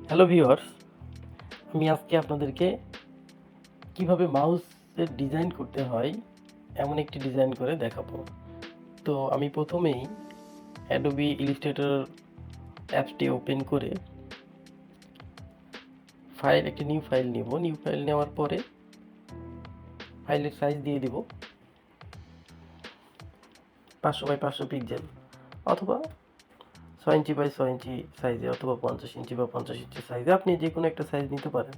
Hello viewers, আমি আজকে আপনাদেরকে কিভাবে মাউসের ডিজাইন করতে হয় এমন একটি ডিজাইন করে দেখাবো। তো আমি প্রথমেই অ্যাডোবি ইলাস্ট্রেটর অ্যাপসটি ওপেন করে একটি নিউ ফাইল নেব। নিউ ফাইল নেওয়ার পরে ফাইলের সাইজ দিয়ে দিব 500x500 পিক্সেল, অথবা 6 ইঞ্চি বাই 6 ইঞ্চি সাইজে, অথবা 50 ইঞ্চি বা 50 ইঞ্চি সাইজে, আপনি যে কোনো একটা সাইজ নিতে পারেন।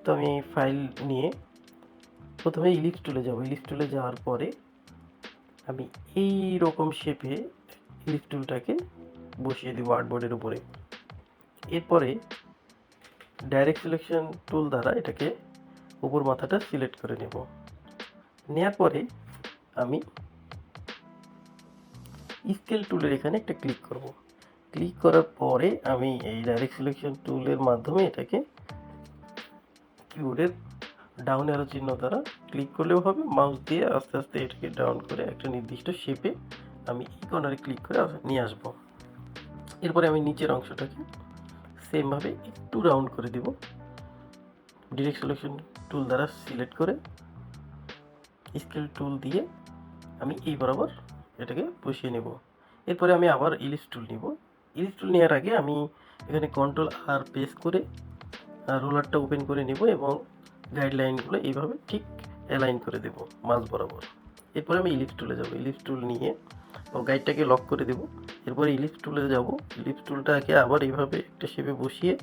তো আমি ফাইল নিয়ে প্রথমে ইলিপস টুলে যাব। ইলিপস টুলে যাওয়ার পরে আমি এই রকম শেপে ইলিপস টুলটাকে বসিয়ে দিব আর্টবোর্ডের উপরে। এরপরে ডাইরেক্ট সিলেকশন টুল দ্বারা এটাকে উপর মাথাটা সিলেক্ট করে নেব। নেওয়ার পরে আমি স্কেল টুলের এখানে একটা ক্লিক করব। ক্লিক করার পরে আমি এই ডাইরেক্ট সিলেকশন টুলের মাধ্যমে এটাকে কিবোর্ডের ডাউন অ্যারো চিহ্ন দ্বারা ক্লিক করলেও হবে, মাউস দিয়ে আস্তে আস্তে এটাকে ডাউন করে একটা নির্দিষ্ট শেপে আমি এই কর্নারে ক্লিক করে নিয়ে আসব। এরপরে আমি নিচের অংশটাকে সেমভাবে একটু রাউন্ড করে দিব। ডিরেক্ট সিলেকশন টুল দ্বারা সিলেক্ট করে স্কেল টুল দিয়ে আমি এই বরাবর এটাকে বসিয়ে নেব। এরপরে আমি আবার ইলিপস টুল নিব। ইলিপস টুল নেওয়ার আগে আমি এখানে কন্ট্রোল আর প্রেস করে রোলারটা ওপেন করে নেব এবং গাইডলাইনগুলো এইভাবে ঠিক অ্যালাইন করে দেব মাঝ বরাবর। এরপরে আমি ইলিপস টুলে যাব। ইলিপস টুল নিয়ে গাইডটাকে লক করে দেব। এরপরে ইলিপস টুলে যাব। ইলিপস টুলটাকে আবার এইভাবে একটা শেপে বসিয়ে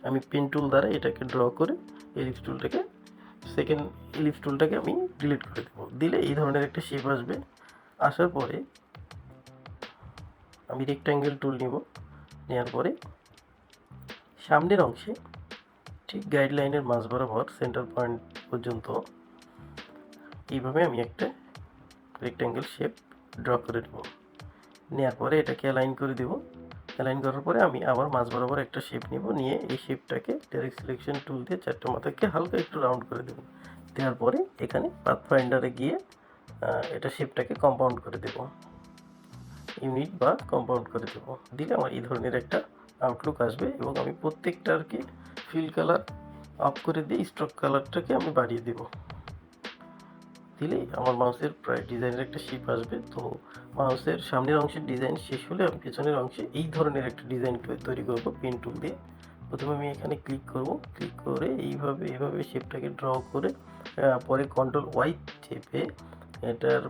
আমি পেন টুল দ্বারা এটাকে ড্র করে ইলিপস টুলটাকে সেকেন্ড ইলিপস টুলটাকে আমি ডিলিট করে দেব। দিলে এই ধরনের একটা শেপ আসবে। আসার পরে আমি রেক্ট্যাঙ্গেল টুল নিব। নেওয়ার পরে সামনের অংশে ঠিক গাইডলাইনের মাঝ বরাবর সেন্টার পয়েন্ট পর্যন্ত এইভাবে আমি একটা রেক্ট্যাঙ্গেল শেপ ড্র করে নেব। নেওয়ার পরে এটাকে অ্যালাইন করে দেব। অ্যালাইন করার পরে আমি আবার মাঝ বরাবর একটা শেপ নেব। নিয়ে এই শেপটাকে ডাইরেক্ট সিলেকশন টুল দিয়ে চারটে মাথাকে হালকা একটু রাউন্ড করে দেব। দেওয়ার পরে এখানে পাথ ফাইন্ডারে গিয়ে এটা শেপটাকে কম্পাউন্ড করে দেব, ইউনিট বা কম্পাউন্ড করে দেব। দিলে আমার এই ধরনের একটা আউটলুক আসবে এবং আমি প্রত্যেকটাকে ফিল কালার অফ করে দিয়ে স্ট্রোক কালারটাকে আমি বাড়িয়ে দেব। দিলেই আমার মাউসের প্রায় ডিজাইনের একটা শেপ আসবে। তো মাউসের সামনের অংশের ডিজাইন শেষ হলে আমি পেছনের অংশে এই ধরনের একটা ডিজাইন তৈরি করব পেন টুল দিয়ে। প্রথমে আমি এখানে ক্লিক করব। ক্লিক করে এইভাবে শেপটাকে ড্র করে পরে কন্ট্রোল ওয়াই চেপে এটার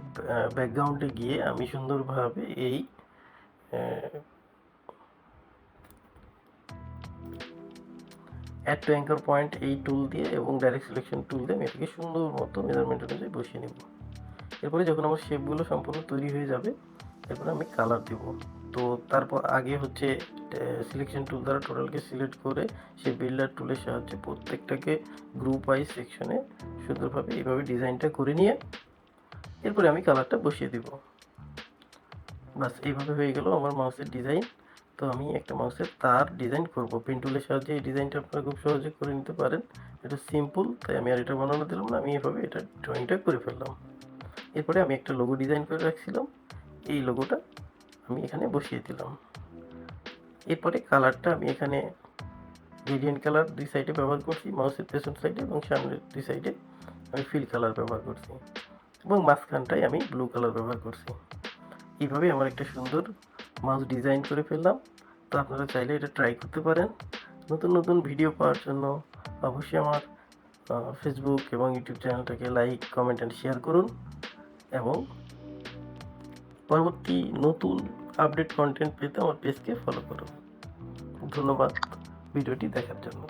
ব্যাকগ্রাউন্ডে গিয়ে আমি সুন্দরভাবে এই অ্যাড টু অ্যাঙ্কার পয়েন্ট এই টুল দিয়ে এবং ডাইরেক্ট সিলেকশন টুল দিয়ে আমি এটাকে সুন্দর মতো মেজারমেন্ট অনুযায়ী বসিয়ে নেব। এরপরে যখন আমার শেপগুলো সম্পূর্ণ তৈরি হয়ে যাবে, এরপরে আমি কালার দেব। তো তারপর আগে হচ্ছে সিলেকশন টুল দ্বারা টোটালকে সিলেক্ট করে সেই বিল্ডার টুলের সাহায্যে প্রত্যেকটাকে গ্রুপ ওয়াইজ সেকশনে সুন্দরভাবে এইভাবে ডিজাইনটা করে নিয়ে এরপরে আমি কালারটা বসিয়ে দেব। বাস এইভাবে হয়ে গেল আমার মাউসের ডিজাইন। তো আমি একটা মাউসের তার ডিজাইন করব পেন টুলের সাহায্যে। এই ডিজাইনটা আপনারা খুব সহজে করে নিতে পারেন। এটা সিম্পল, তাই আমি আর এটা বানানো দিলাম না, আমি এভাবে এটা ড্রয়িংটা করে ফেললাম। এরপরে আমি একটা লোগো ডিজাইন করে রাখছিলাম, এই লোগোটা আমি এখানে বসিয়ে দিলাম। এরপরে কালারটা আমি এখানে গ্রেডিয়েন্ট কালার দুই সাইডে ব্যবহার করছি, মাউসের পেছন সাইডে এবং সামনের দুই সাইডে আমি ফিল কালার ব্যবহার করছি এবং মাঝখানটায় আমি ব্লু কালার ব্যবহার করছি। এইভাবে আমার একটা সুন্দর মাউস ডিজাইন করে ফেললাম। তো আপনারা চাইলে এটা ট্রাই করতে পারেন। নতুন নতুন ভিডিও পাওয়ার জন্য অবশ্যই আমার ফেসবুক এবং ইউটিউব চ্যানেলটাকে লাইক, কমেন্ট অ্যান্ড শেয়ার করুন এবং পরবর্তী নতুন আপডেট কন্টেন্ট পেতে আমার পেজকে ফলো করুন। ধন্যবাদ ভিডিওটি দেখার জন্য।